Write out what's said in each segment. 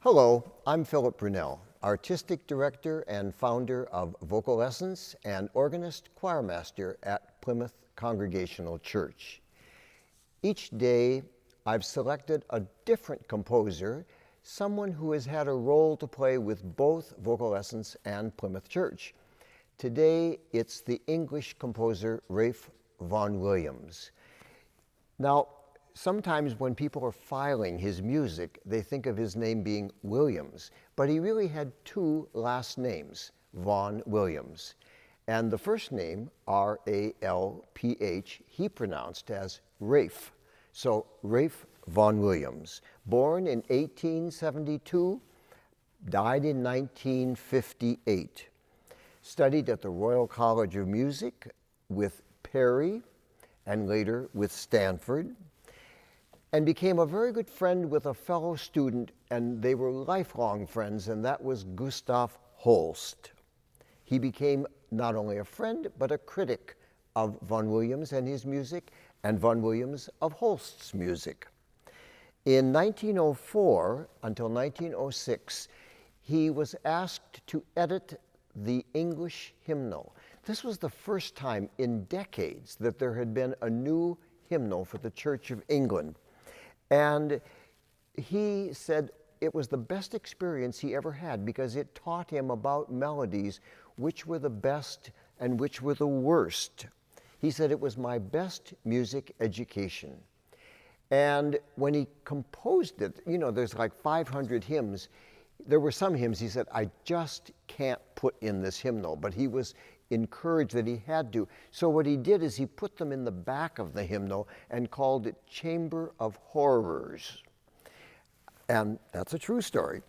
Hello, I'm Philip Brunelle, Artistic Director and founder of Vocal Lessons and organist choirmaster at Plymouth Congregational Church. Each day, I've selected a different composer, someone who has had a role to play with both Vocal Lessons and Plymouth Church. Today, it's the English composer Vaughan Williams. Now, sometimes when people are filing his music, they think of his name being Williams, but he really had two last names, Vaughan Williams. And the first name, R-A-L-P-H, he pronounced as Rafe. So Vaughan Williams, born in 1872, died in 1958. Studied at the Royal College of Music with Perry and later with Stanford, and became a very good friend with a fellow student, and they were lifelong friends, and that was Gustav Holst. He became not only a friend, but a critic of Vaughan Williams and his music, and Vaughan Williams of Holst's music. In 1904 until 1906, he was asked to edit the English hymnal. This was the first time in decades that there had been a new hymnal for the Church of England. And he said it was the best experience he ever had because it taught him about melodies, which were the best and which were the worst. He said it was my best music education. And when he composed it, you know, there's like 500 hymns. There were some hymns he said, I just can't put in this hymnal, but he was encouraged that he had to. So what he did is he put them in the back of the hymnal and called it Chamber of Horrors. And that's a true story.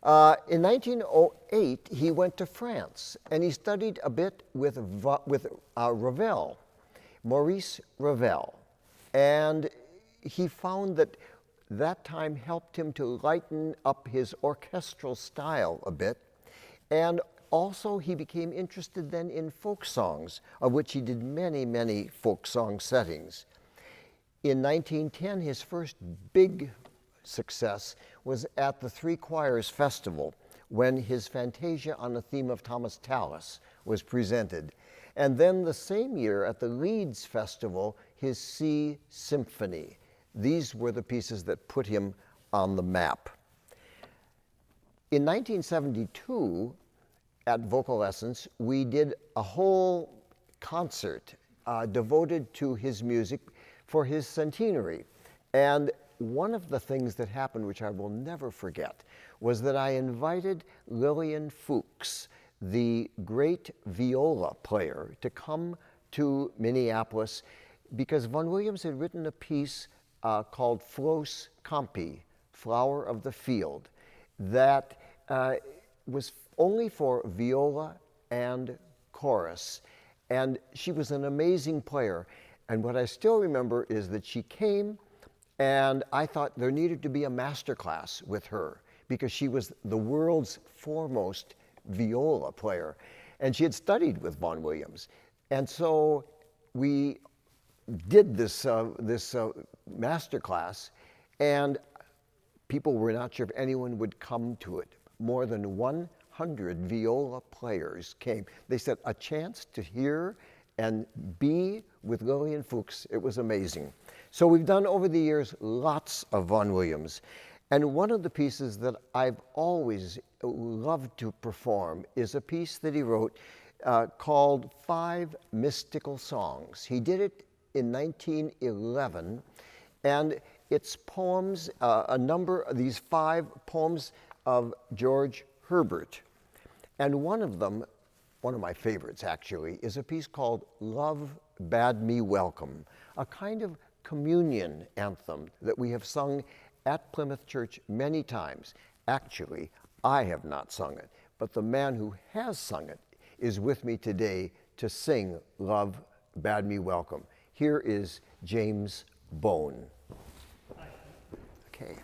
In 1908, he went to France and he studied a bit with Ravel, Maurice Ravel. And he found that time helped him to lighten up his orchestral style a bit. And also, he became interested then in folk songs, of which he did many, many folk song settings. In 1910, his first big success was at the Three Choirs Festival, when his Fantasia on the theme of Thomas Tallis was presented. And then the same year at the Leeds Festival, his Sea Symphony. These were the pieces that put him on the map. In 1972, at Vocal Lessons, we did a whole concert devoted to his music for his centenary. And one of the things that happened, which I will never forget, was that I invited Lillian Fuchs, the great viola player, to come to Minneapolis because Vaughan Williams had written a piece called Flos Campi, Flower of the Field, that was only for viola and chorus. And she was an amazing player. And what I still remember is that she came and I thought there needed to be a master class with her because she was the world's foremost viola player. And she had studied with Vaughan Williams. And so we did this master class, and people were not sure if anyone would come to it. More than 100 viola players came. They said a chance to hear and be with Lillian Fuchs. It was amazing. So we've done over the years lots of Vaughan Williams. And one of the pieces that I've always loved to perform is a piece that he wrote called 5 Mystical Songs. He did it in 1911, and it's poems, a number of these 5 poems of George Herbert. And one of them, one of my favorites actually, is a piece called Love Bade Me Welcome, a kind of communion anthem that we have sung at Plymouth Church many times. Actually, I have not sung it, but the man who has sung it is with me today to sing Love Bade Me Welcome. Here is James Bohn. Okay.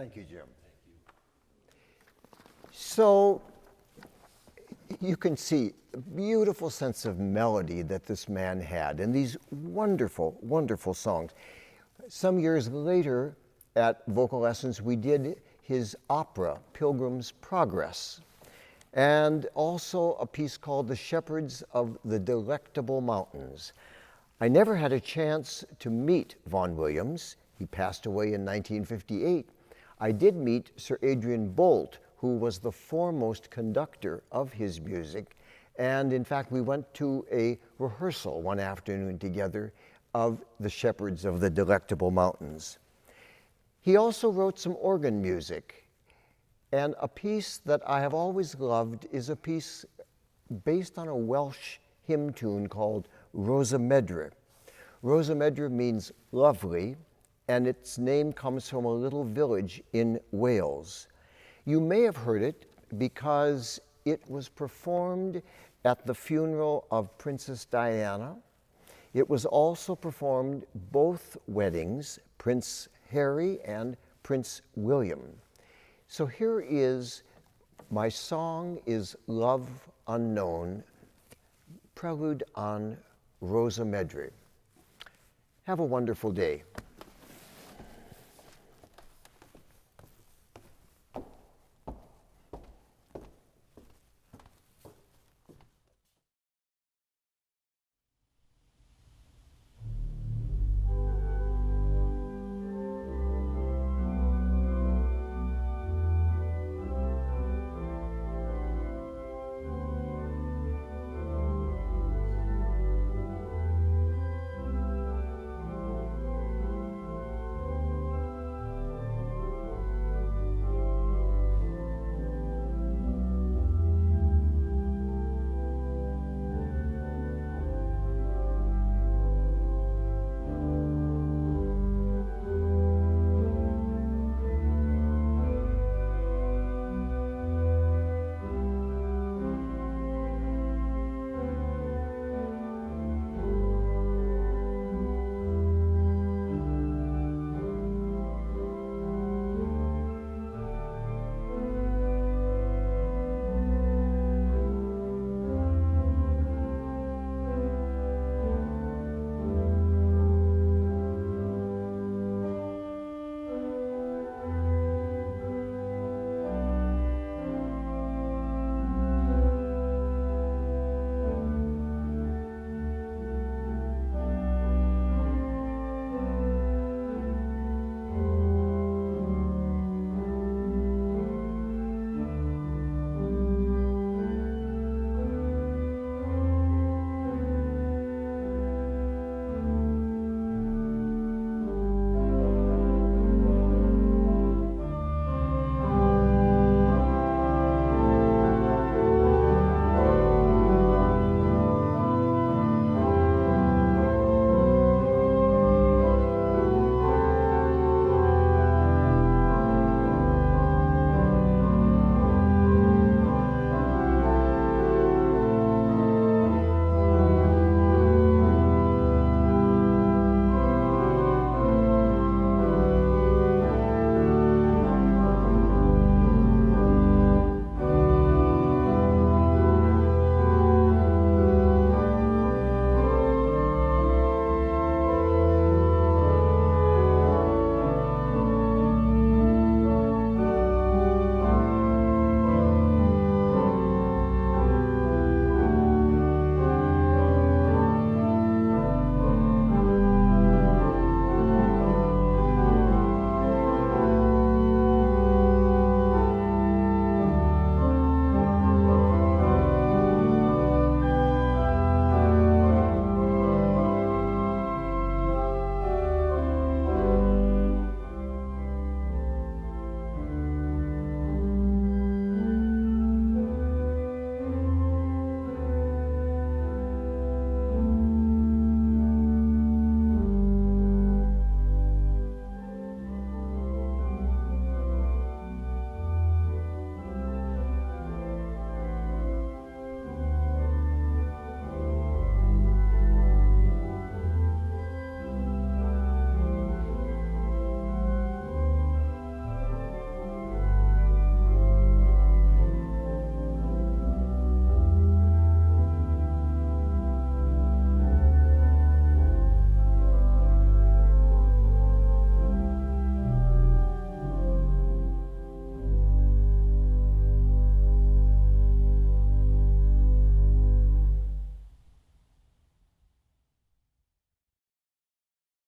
Thank you, Jim. So you can see the beautiful sense of melody that this man had and these wonderful, wonderful songs. Some years later at Vocal Lessons, we did his opera, Pilgrim's Progress, and also a piece called The Shepherds of the Delectable Mountains. I never had a chance to meet Vaughan Williams. He passed away in 1958. I did meet Sir Adrian Boult, who was the foremost conductor of his music. And in fact, we went to a rehearsal one afternoon together of The Shepherds of the Delectable Mountains. He also wrote some organ music. And a piece that I have always loved is a piece based on a Welsh hymn tune called Rosa Medre. Rosa Medre means lovely, and its name comes from a little village in Wales. You may have heard it because it was performed at the funeral of Princess Diana. It was also performed both weddings, Prince Harry and Prince William. So here is, my song is Love Unknown, prelude on Rosa Medre. Have a wonderful day.